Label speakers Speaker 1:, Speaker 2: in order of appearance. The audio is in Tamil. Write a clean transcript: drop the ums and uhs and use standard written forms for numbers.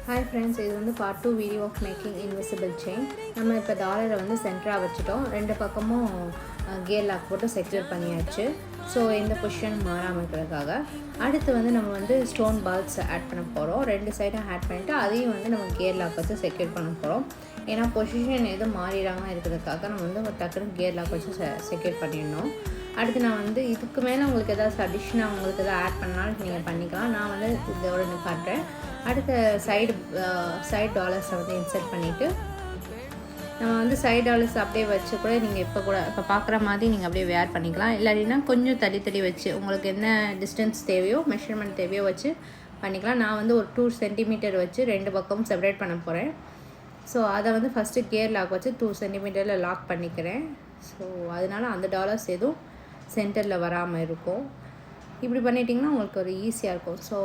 Speaker 1: Hi friends, இது வந்து part 2 video of making invisible chain. நம்ம இப்போ டாலரை வந்து சென்டராக வச்சுட்டோம். ரெண்டு பக்கமும் கியர் லாக் போட்டு செக்யூர் பண்ணியாச்சு. ஸோ இந்த பொசிஷன் மாறாமல் இருக்கிறதுக்காக அடுத்து வந்து நம்ம வந்து ஸ்டோன் பால்ஸ் ஆட் பண்ண போகிறோம். ரெண்டு சைடும் ஆட் பண்ணிவிட்டு அதையும் வந்து நம்ம கியர் லாக் வச்சு செக்யூர் பண்ண போகிறோம். ஏன்னா பொசிஷன் எதுவும் மாறிடாமல் இருக்கிறதுக்காக நம்ம வந்து ஒரு டக்குனு கியர் லாக் வச்சு செக்யூர் பண்ணிடணும். அடுத்து நான் வந்து இதுக்கு மேலே உங்களுக்கு எதாவது அடிஷ்னலாக உங்களுக்கு எதாவது ஆட் பண்ணாலும் நீங்கள் பண்ணிக்கலாம். நான் வந்து இதோட காட்டுறேன். அடுத்த சைடு டாலர்ஸை வந்து இன்சர்ட் பண்ணிவிட்டு நம்ம வந்து சைடு டாலர்ஸ் அப்படியே வச்சு கூட நீங்கள் இப்போ பார்க்குற மாதிரி நீங்கள் அப்படியே வேர் பண்ணிக்கலாம். இல்லாட்டினா கொஞ்சம் தள்ளி வச்சு உங்களுக்கு என்ன டிஸ்டன்ஸ் தேவையோ மெஷர்மெண்ட் தேவையோ வச்சு பண்ணிக்கலாம். நான் வந்து ஒரு 2 சென்டிமீட்டர் வச்சு ரெண்டு பக்கமும் செப்பரேட் பண்ண போகிறேன். ஸோ அதை வந்து ஃபஸ்ட்டு கியர் லாக் வச்சு 2 சென்டிமீட்டரில் லாக் பண்ணிக்கிறேன். ஸோ அதனால் அந்த டாலர்ஸ் எதுவும் சென்டரில் வராமல் இருக்கும். இப்படி பண்ணிட்டிங்கன்னா உங்களுக்கு ஒரு ஈஸியாக இருக்கும். ஸோ